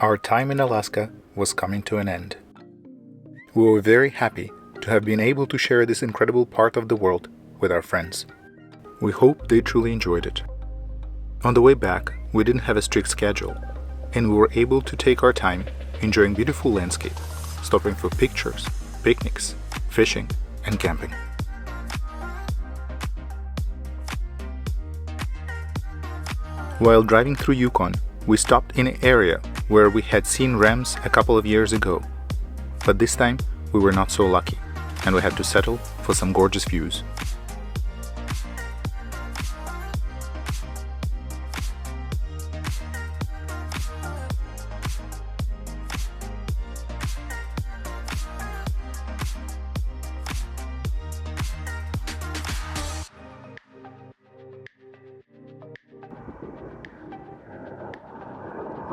Our time in Alaska was coming to an end. We were very happy to have been able to share this incredible part of the world with our friends. We hope they truly enjoyed it. On the way back, we didn't have a strict schedule, and we were able to take our time enjoying beautiful landscape, stopping for pictures, picnics, fishing, and camping. While driving through Yukon, we stopped in an area where we had seen rams a couple of years ago, but this time we were not so lucky, and we had to settle for some gorgeous views.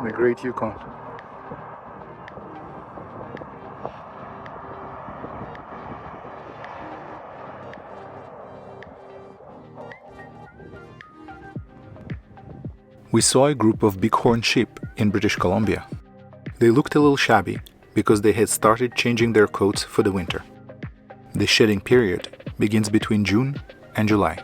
The Great Yukon. We saw a group of bighorn sheep in British Columbia. They looked a little shabby because they had started changing their coats for the winter. The shedding period begins between June and July.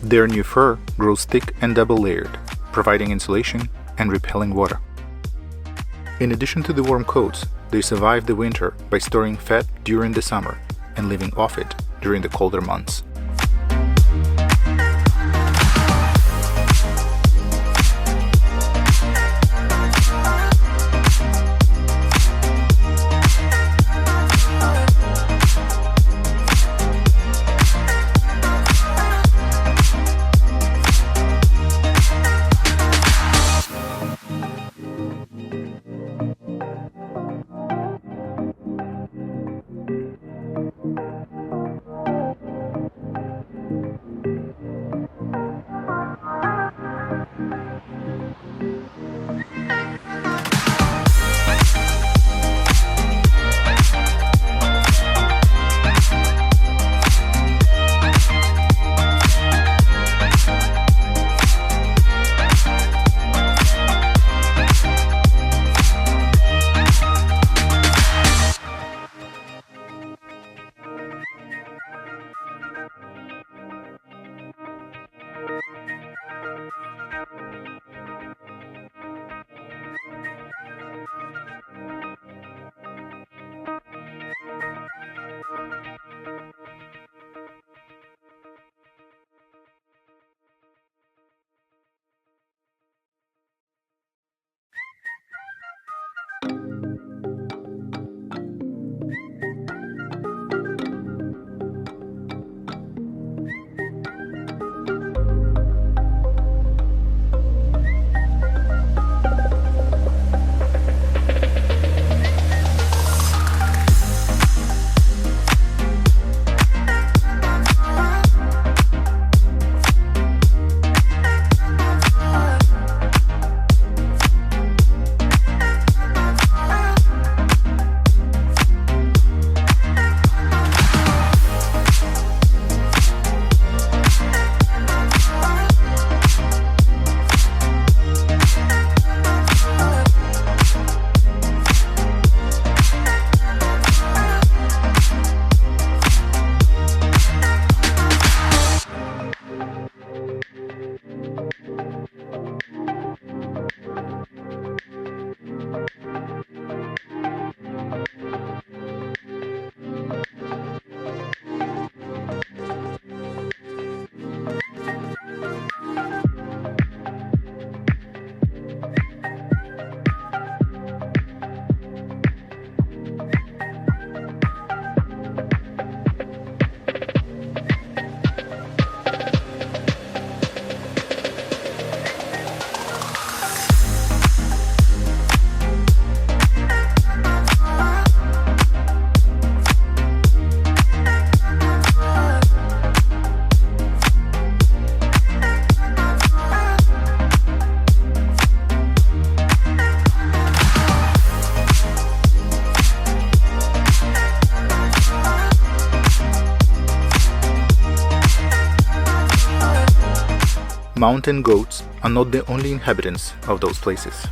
Their new fur grows thick and double-layered, providing insulation and repelling water. In addition to the warm coats, they survive the winter by storing fat during the summer and living off it during the colder months. mountain goats are not the only inhabitants of those places.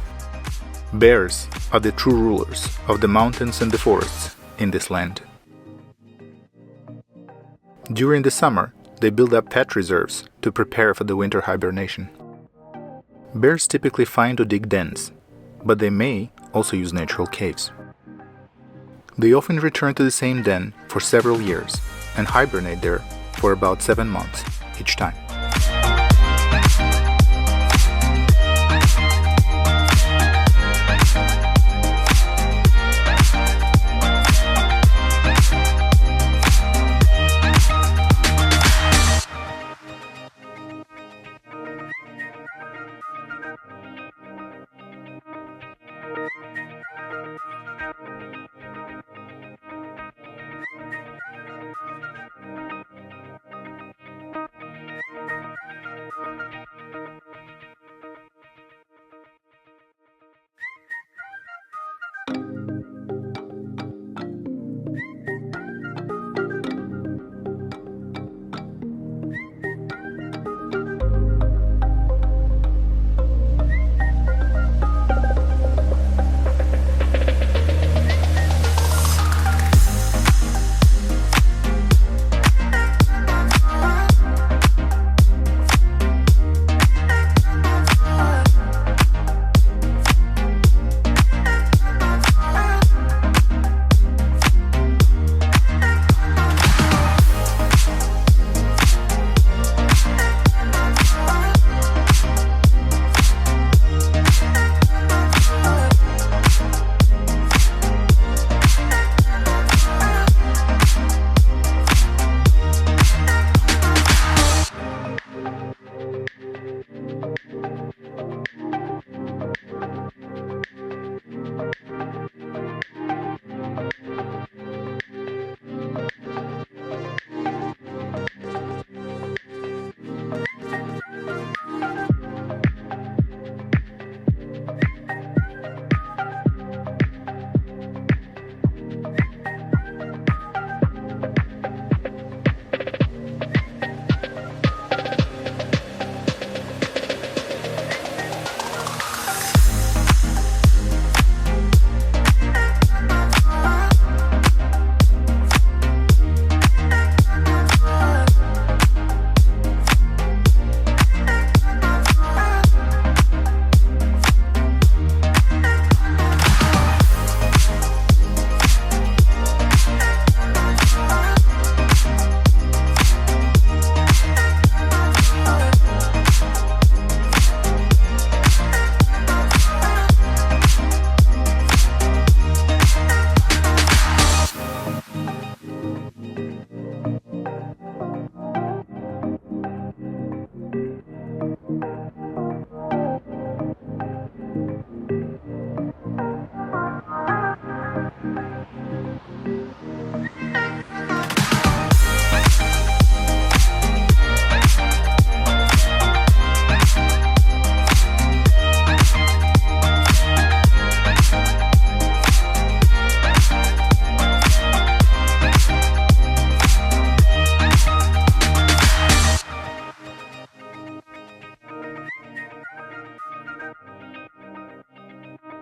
Bears are the true rulers of the mountains and the forests in this land. During the summer, they build up fat reserves to prepare for the winter hibernation. Bears typically find or dig dens, but they may also use natural caves. They often return to the same den for several years and hibernate there for about 7 months each time.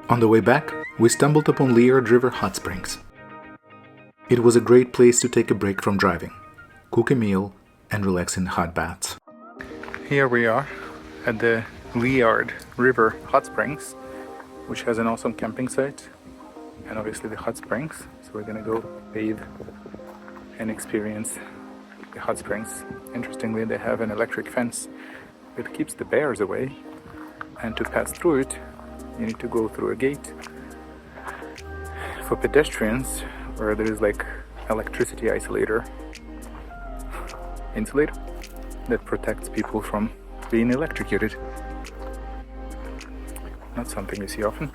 On the way back, we stumbled upon Liard River Hot Springs. It was a great place to take a break from driving, cook a meal, and relax in hot baths. Here we are at the Liard River Hot Springs, which has an awesome camping site and obviously the hot springs. So we're gonna go bathe and experience the hot springs. Interestingly, they have an electric fence that keeps the bears away, and to pass through it you need to go through a gate. For pedestrians, where there is like electricity insulator that protects people from being electrocuted. Not something you see often.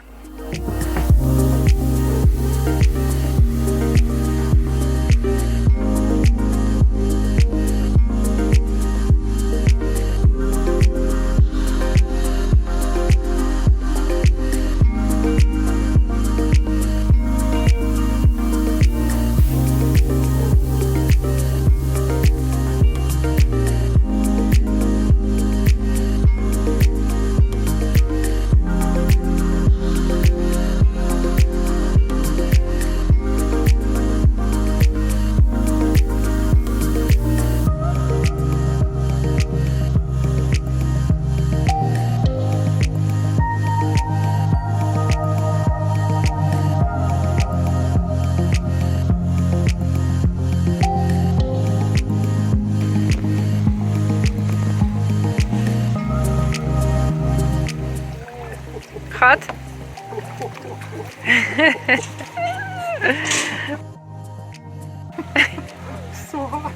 hot? So hot.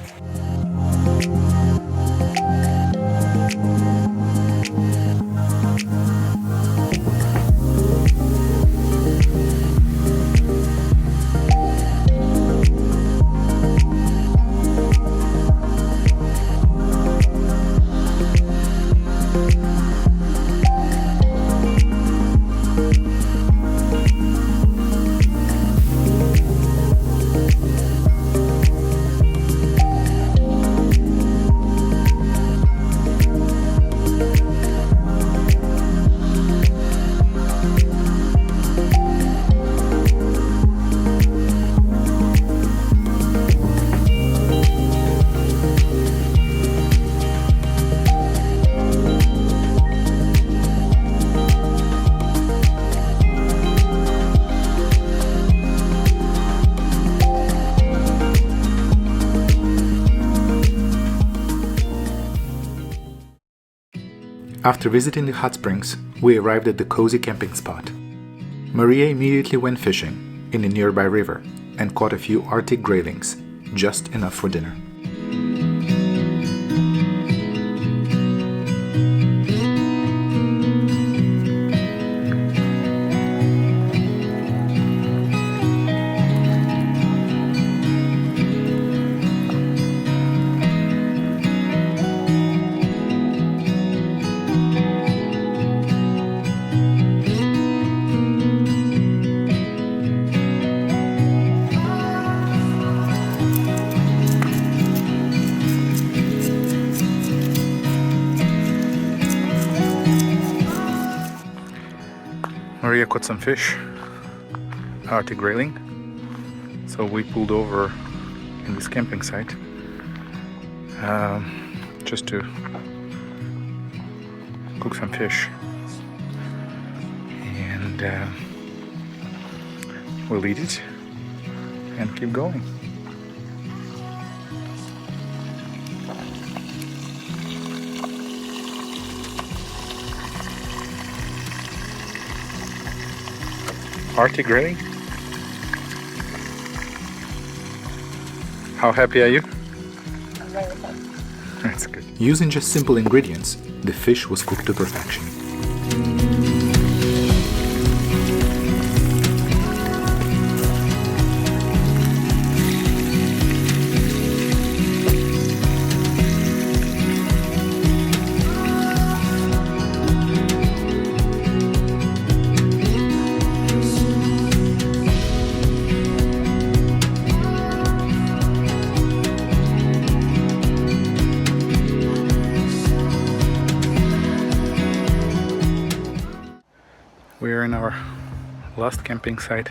After visiting the hot springs, we arrived at the cozy camping spot. Maria immediately went fishing in a nearby river and caught a few Arctic graylings, just enough for dinner. Maria caught some fish, Arctic grayling, so we pulled over in this camping site just to cook some fish, and we'll eat it and keep going. Arctic grayling? How happy are you? I'm very happy. That's good. Using just simple ingredients, the fish was cooked to perfection. We're in our last camping site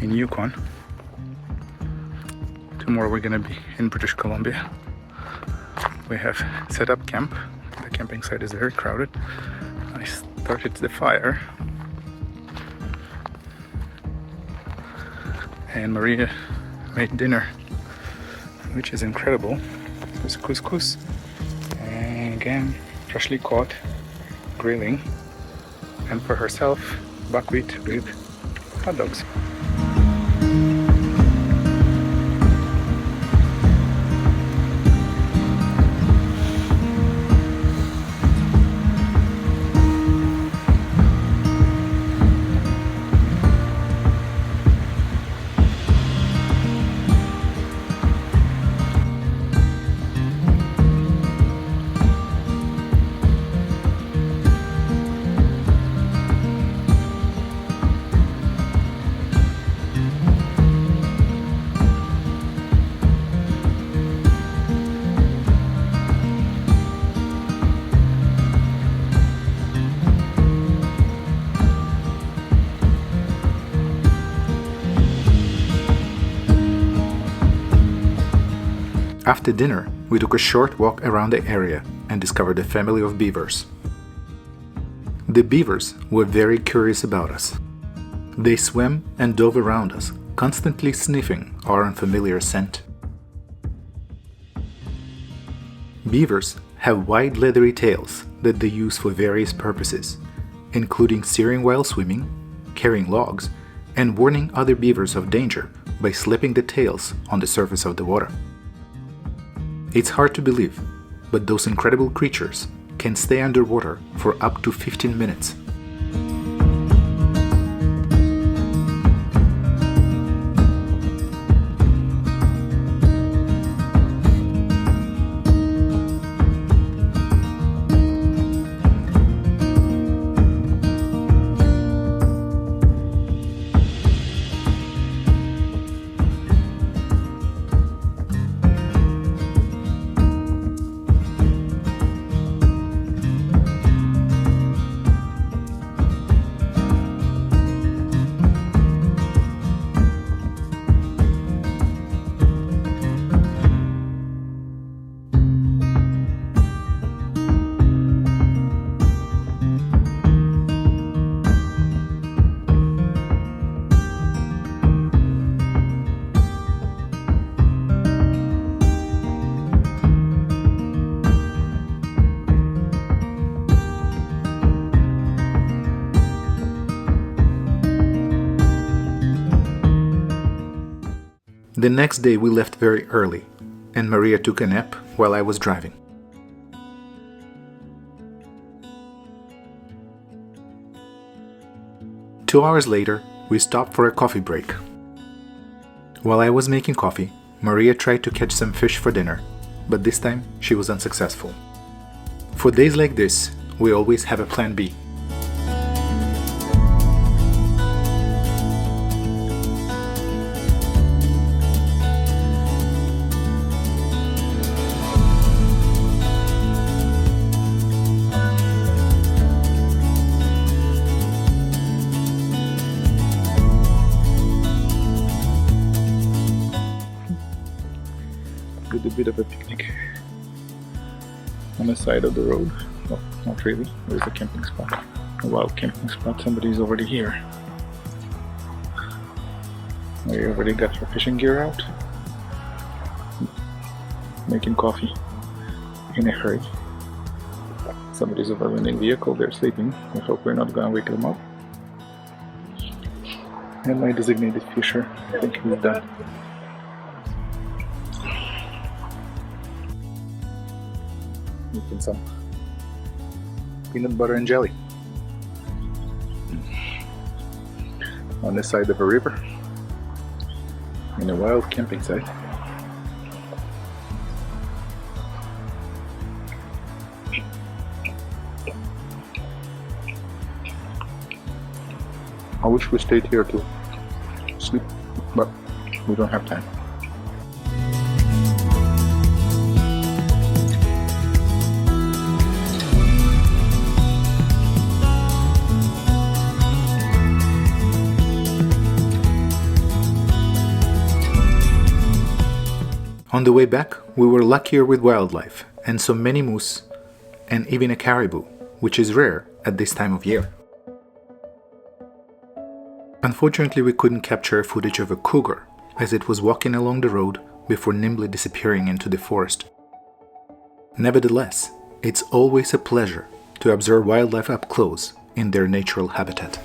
in Yukon. Tomorrow we're gonna be in British Columbia. We have set up camp. The camping site is very crowded. I started the fire and Maria made dinner, which is incredible. There's couscous and again freshly caught grayling, and for herself buckwheat with hot dogs. After dinner, we took a short walk around the area and discovered a family of beavers. The beavers were very curious about us. They swam and dove around us, constantly sniffing our unfamiliar scent. Beavers have wide leathery tails that they use for various purposes, including steering while swimming, carrying logs, and warning other beavers of danger by slipping the tails on the surface of the water. It's hard to believe, but those incredible creatures can stay underwater for up to 15 minutes. The next day we left very early, and Maria took a nap while I was driving. Two hours later, we stopped for a coffee break. While I was making coffee, Maria tried to catch some fish for dinner, but this time she was unsuccessful. For days like this, we always have a plan B. Did a bit of a picnic on the side of the road. Well, not really. There's a camping spot. A wild camping spot. Somebody's already here. We already got our fishing gear out. Making coffee in a hurry. Somebody's over in the vehicle. They're sleeping. I hope we're not gonna wake them up. And my designated fisher, I think he's done. Making some peanut butter and jelly on the side of a river in a wild camping site. I wish we stayed here to sleep, but we don't have time. On the way back, we were luckier with wildlife and saw many moose and even a caribou, which is rare at this time of year. Unfortunately, we couldn't capture footage of a cougar as it was walking along the road before nimbly disappearing into the forest. Nevertheless, it's always a pleasure to observe wildlife up close in their natural habitat.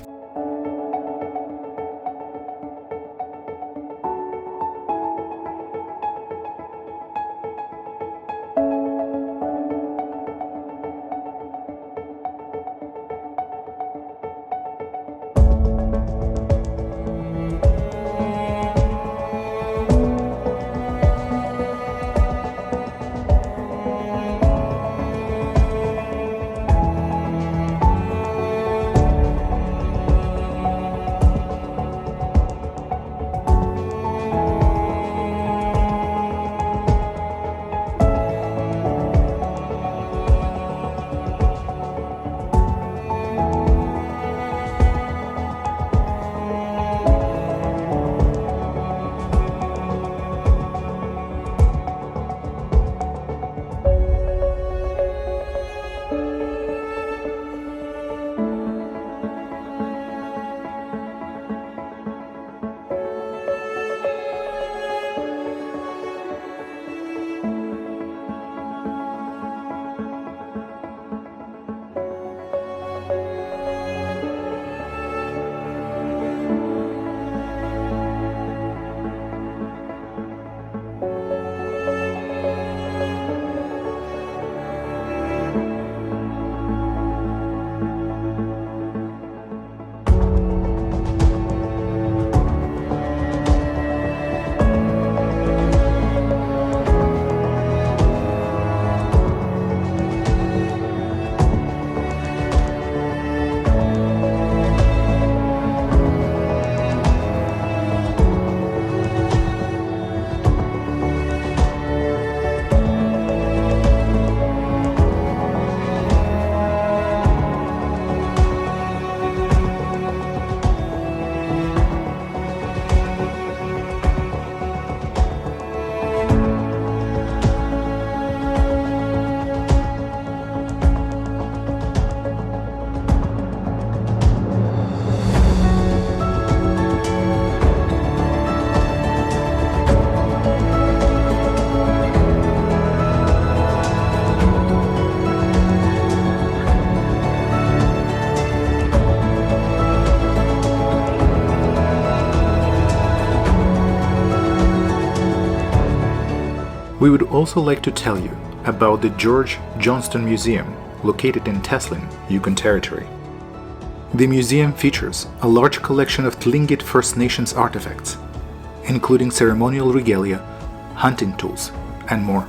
We would also like to tell you about the George Johnston Museum, located in Teslin, Yukon Territory. The museum features a large collection of Tlingit First Nations artifacts, including ceremonial regalia, hunting tools, and more.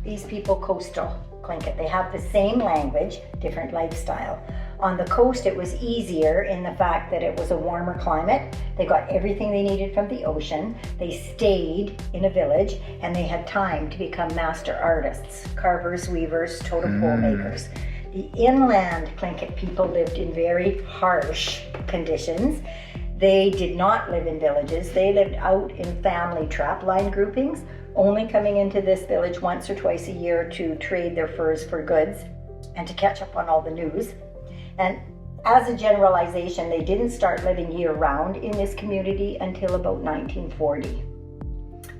These people coastal Tlingit. They have the same language, different lifestyle. On the coast, it was easier in the fact that it was a warmer climate. They got everything they needed from the ocean. They stayed in a village, and they had time to become master artists, carvers, weavers, totem pole makers. The inland Tlingit people lived in very harsh conditions. They did not live in villages. They lived out in family trapline groupings, only coming into this village once or twice a year to trade their furs for goods and to catch up on all the news. And as a generalization, they didn't start living year-round in this community until about 1940.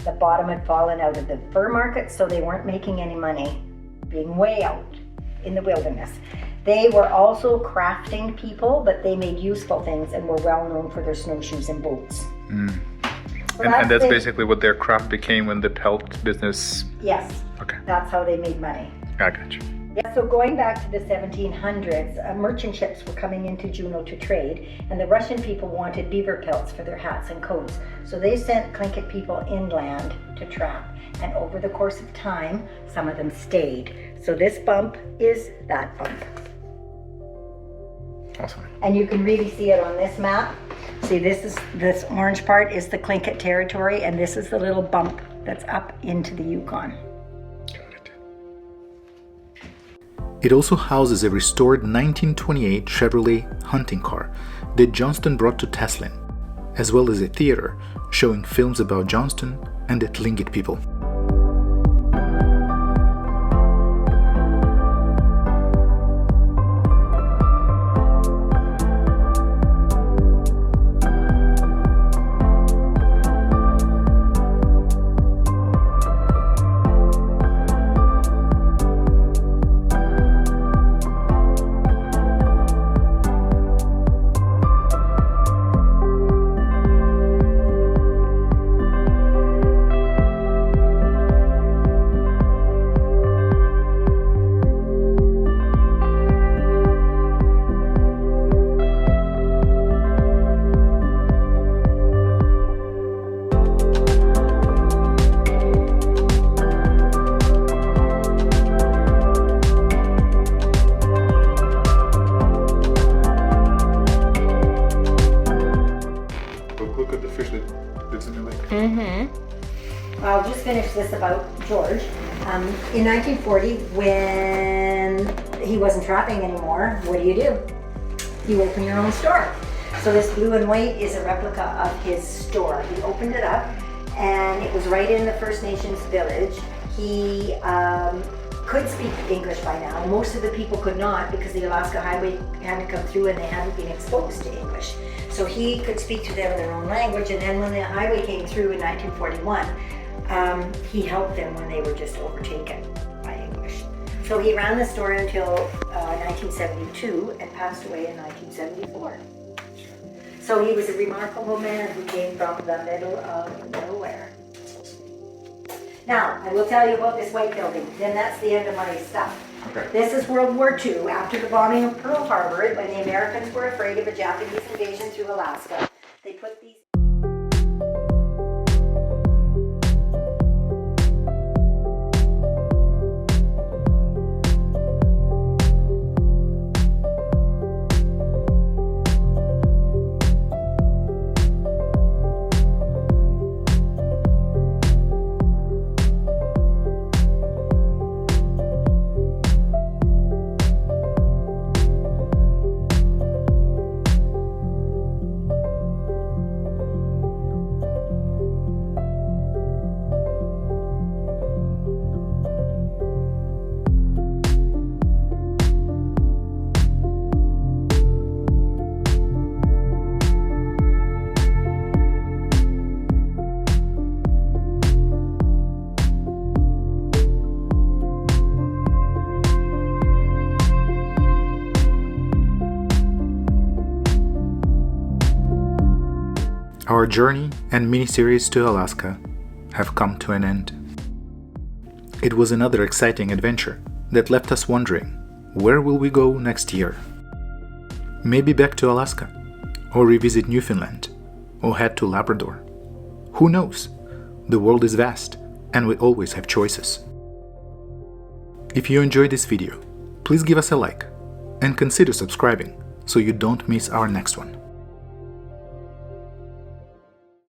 The bottom had fallen out of the fur market, so they weren't making any money, being way out in the wilderness. They were also crafting people, but they made useful things and were well known for their snowshoes and boats. So and that's basically what their craft became when the pelt business... Yes. Okay. That's how they made money. I got you. Yeah, so going back to the 1700s, merchant ships were coming into Juneau to trade, and the Russian people wanted beaver pelts for their hats and coats. So they sent Tlingit people inland to trap, and over the course of time, some of them stayed. So this bump is that bump. Awesome. And you can really see it on this map. See, this orange part is the Tlingit territory, and this is the little bump that's up into the Yukon. It also houses a restored 1928 Chevrolet hunting car that Johnston brought to Teslin, as well as a theater showing films about Johnston and the Tlingit people. I'll just finish this about George. In 1940, when he wasn't trapping anymore, what do? You open your own store. So this blue and white is a replica of his store. He opened it up, and it was right in the First Nations village. He could speak English by now. Most of the people could not because the Alaska Highway hadn't come through and they hadn't been exposed to English. So he could speak to them in their own language, and then when the highway came through in 1941, he helped them when they were just overtaken by English. So he ran the store until 1972 and passed away in 1974. So he was a remarkable man who came from the middle of nowhere. Now, I will tell you about this white building, then that's the end of my stuff. Okay. This is World War II, after the bombing of Pearl Harbor, when the Americans were afraid of a Japanese invasion through Alaska. They put these Our journey and mini-series to Alaska have come to an end. It was another exciting adventure that left us wondering, where will we go next year? Maybe back to Alaska, or revisit Newfoundland, or head to Labrador. Who knows? The world is vast, and we always have choices. If you enjoyed this video, please give us a like, and consider subscribing so you don't miss our next one.